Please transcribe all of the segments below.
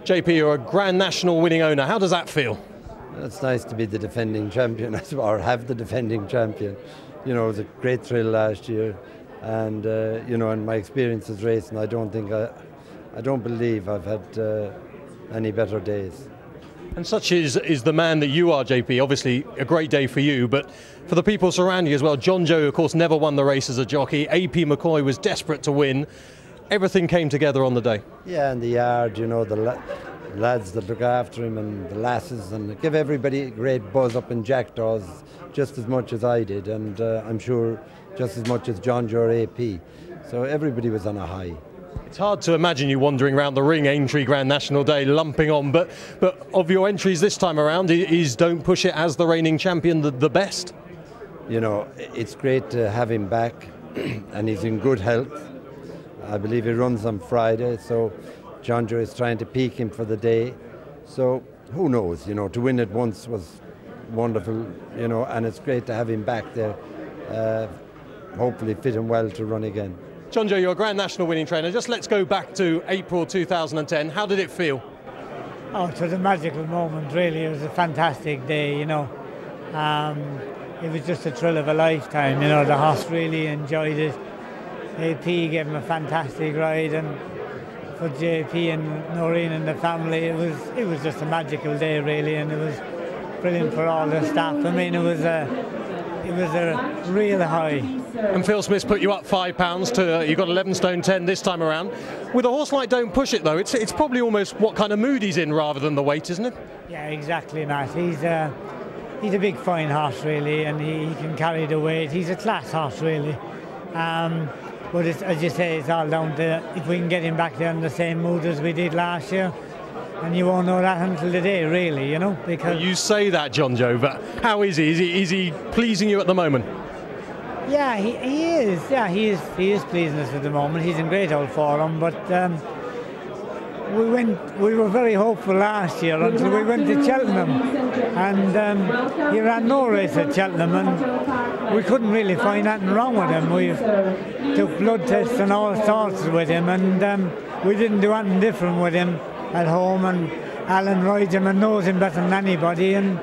JP, you're a Grand National winning owner. How does that feel? It's nice to be the defending champion, or have the defending champion. You know, it was a great thrill last year, and you know, in my experiences racing, I don't believe I've had any better days. And such is the man that you are, JP. Obviously, a great day for you, but for the people surrounding you as well. John Joe, of course, never won the race as a jockey. AP McCoy was desperate to win. Everything came together on the day. Yeah, and the yard, you know, the lads that look after him and the lasses, and give everybody a great buzz up in Jackdaws, just as much as I did, and I'm sure just as much as John Joe or AP. So everybody was on a high. It's hard to imagine you wandering around the ring Aintree Grand National Day lumping on, but of your entries this time around, is Don't Push It as the reigning champion the best? You know, it's great to have him back, and he's in good health. I believe he runs on Friday, so John Joe is trying to peak him for the day. So who knows, you know, to win it once was wonderful, you know, and it's great to have him back there, hopefully fit him well to run again. John Joe, you're a Grand National winning trainer. Just let's go back to April 2010. How did it feel? Oh, it was a magical moment, really. It was a fantastic day, you know. It was just a thrill of a lifetime, you know. The horse really enjoyed it. AP gave him a fantastic ride, and for JP and Noreen and the family, it was just a magical day, really, and it was brilliant for all the staff. I mean, it was a real high. And Phil Smith's put you up £5 to you got 11 stone 10 this time around. With a horse like Don't Push It though, it's probably almost what kind of mood he's in rather than the weight, isn't it? Yeah, exactly, Matt. He's a big fine horse, really, and he can carry the weight. He's a class horse, really. But as you say, it's all down to if we can get him back there in the same mood as we did last year. And you won't know that until the day, really, you know. Because well, you say that, John Joe, but how is he? Is he pleasing you at the moment? Yeah, he is. Yeah, he is pleasing us at the moment. He's in great old form, but we were very hopeful last year until we went to Cheltenham, and he ran no race at Cheltenham, and we couldn't really find anything wrong with him. We took blood tests and all sorts with him, and we didn't do anything different with him at home, and Alan rides him and knows him better than anybody, and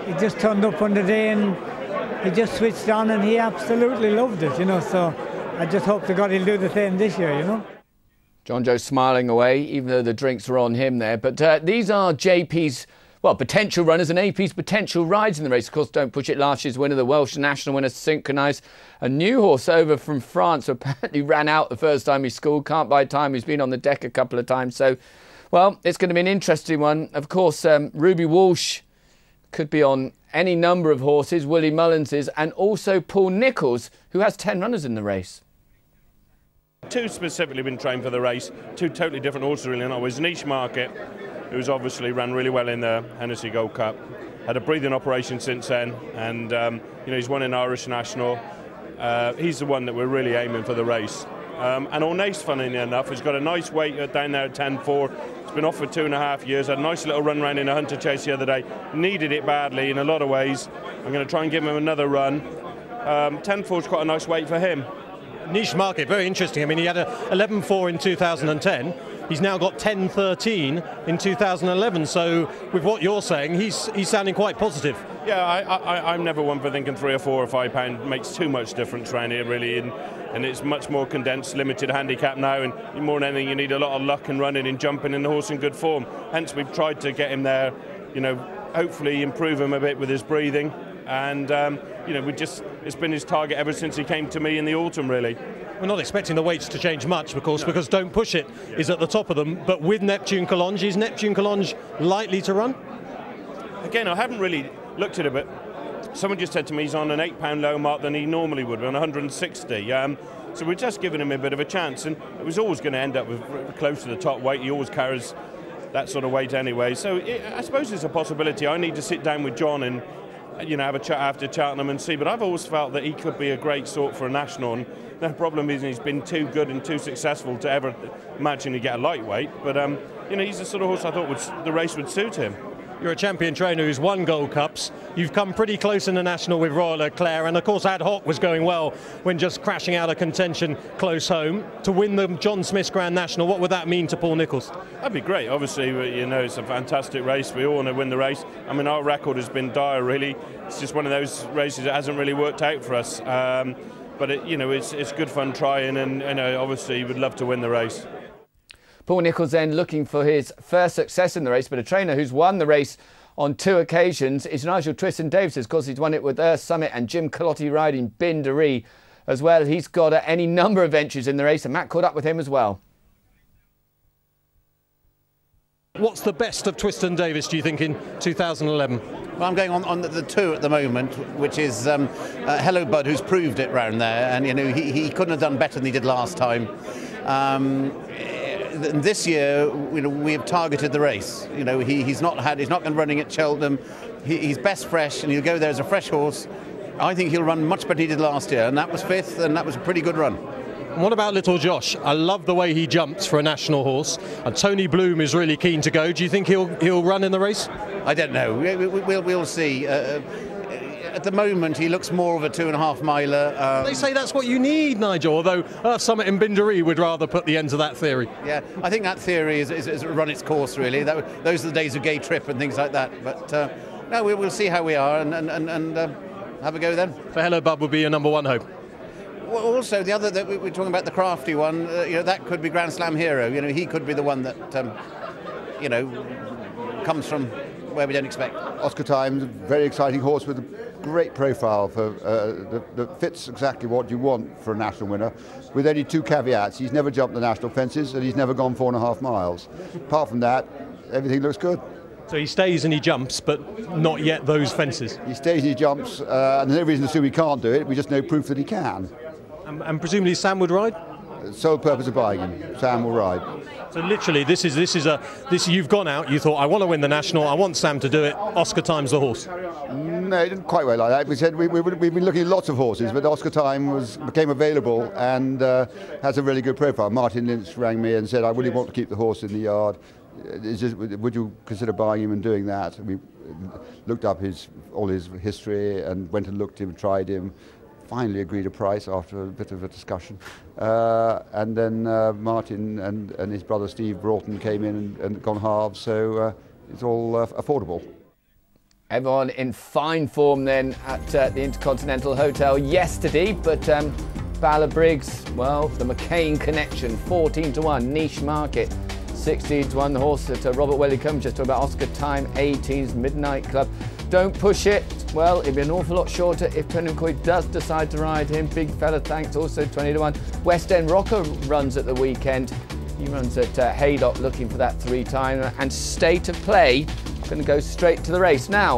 he just turned up on the day and he just switched on, and he absolutely loved it, you know. So I just hope to God he'll do the same this year, you know. John Joe smiling away, even though the drinks were on him there. But these are JP's, well, potential runners and AP's potential rides in the race. Of course, Don't Push It, last year's winner, the Welsh national winner, Synchronise. A new horse over from France who apparently ran out the first time he schooled, can't buy time. He's been on the deck a couple of times. So, well, it's going to be an interesting one. Of course, Ruby Walsh could be on any number of horses, Willie Mullins's, and also Paul Nicholls, who has 10 runners in the race. Two specifically been trained for the race, two totally different horses really. It was Niche Market, who's obviously ran really well in the Hennessy Gold Cup, had a breathing operation since then, and you know, he's won an Irish National. He's the one that we're really aiming for the race. And Ornace, funnily enough, has got a nice weight down there at 10.4. It's been off for 2.5 years. Had a nice little run round in a Hunter Chase the other day. Needed it badly in a lot of ways. I'm going to try and give him another run. 10.4 is quite a nice weight for him. Niche Market, very interesting. I mean, he had a 11.4 in 2010. He's now got 10.13 in 2011. So with what you're saying, he's sounding quite positive. Yeah, I'm never one for thinking 3 or 4 or 5 pound makes too much difference around here, really. And it's much more condensed, limited handicap now. And more than anything, you need a lot of luck and running and jumping, and the horse in good form. Hence, we've tried to get him there, you know, hopefully improve him a bit with his breathing. And, you know, it's been his target ever since he came to me in the autumn, really. We're not expecting the weights to change much, of course, because Don't Push It is at the top of them. But with Neptune Collonges, is Neptune Collonges likely to run? Again, I haven't really looked at it, but someone just said to me he's on an £8 lower mark than he normally would be, on 160. So we're just giving him a bit of a chance, and it was always going to end up with close to the top weight. He always carries that sort of weight anyway. So I suppose it's a possibility. I need to sit down with John and, you know, have a chat after Cheltenham and see. But I've always felt that he could be a great sort for a national. And the problem is he's been too good and too successful to ever imagine he'd get a lightweight. But you know, he's the sort of horse I thought the race would suit him. You're a champion trainer who's won Gold Cups. You've come pretty close in the National with Royal Leclerc, and of course Ad Hoc was going well when just crashing out of contention close home. To win the John Smith's Grand National, what would that mean to Paul Nicholls? That'd be great. Obviously, you know, it's a fantastic race. We all want to win the race. I mean, our record has been dire, really. It's just one of those races that hasn't really worked out for us. But you know, it's good fun trying, and you know, obviously, we'd love to win the race. Paul Nicholls then looking for his first success in the race, but a trainer who's won the race on 2 occasions is Nigel Twiston-Davies. Of course, he's won it with Earth Summit and Jim Calotti riding Binderee as well. He's got any number of entries in the race, and Matt caught up with him as well. What's the best of Twiston-Davies, do you think, in 2011? Well, I'm going on the 2 at the moment, which is Hello Bud, who's proved it round there, and you know he couldn't have done better than he did last time. This year, you know, we have targeted the race. You know, he's not been running at Cheltenham. He's best fresh, and he'll go there as a fresh horse. I think he'll run much better than he did last year, and that was 5th, and that was a pretty good run. And what about little Josh? I love the way he jumps for a national horse, and Tony Bloom is really keen to go. Do you think he'll run in the race? I don't know. We'll see. At the moment, he looks more of a 2.5 miler. They say that's what you need, Nigel, although Earth Summit and Binderee would rather put the end to that theory. Yeah, I think that theory is run its course, really. Those are the days of Gay Trip and things like that. But no, we'll see how we are and have a go then. So Hello Bud would be your number 1 hope. Well, also, the other that we're talking about, the crafty one, you know, that could be Grand Slam hero. You know, he could be the one that, you know, comes from where we don't expect. Oscar Times, very exciting horse with a great profile for that fits exactly what you want for a national winner, with only 2 caveats. He's never jumped the national fences and he's never gone 4.5 miles. Apart from that, everything looks good. So he stays and he jumps, but not yet those fences. He stays and he jumps, and there's no reason to assume he can't do it. We just know proof that he can. And presumably Sam would ride? Sole purpose of buying him. Sam will ride. So literally, this you've gone out. You thought, I want to win the national. I want Sam to do it. Oscar Time's the horse. No, it didn't quite work like that. We said we've been looking at lots of horses, but Oscar Time became available and has a really good profile. Martin Lynch rang me and said, I really want to keep the horse in the yard. Would you consider buying him and doing that? We looked up all his history and went and looked him, tried him. Finally agreed a price after a bit of a discussion, and then Martin and his brother Steve Broughton came in and gone halves, so it's all affordable. Everyone in fine form then at the Intercontinental Hotel yesterday, but Bala Briggs, well, the McCain connection, 14-1, niche market, 16-1, the horse that Robert Waley-Cohen just talked about, Oscar Time, 18's Midnight Club. Don't push it. Well, it'd be an awful lot shorter if Tony McCoy does decide to ride him. Big fella, thanks. Also 20-1. West End Rocker runs at the weekend. He runs at Haydock looking for that 3-timer. And State of Play going to go straight to the race now.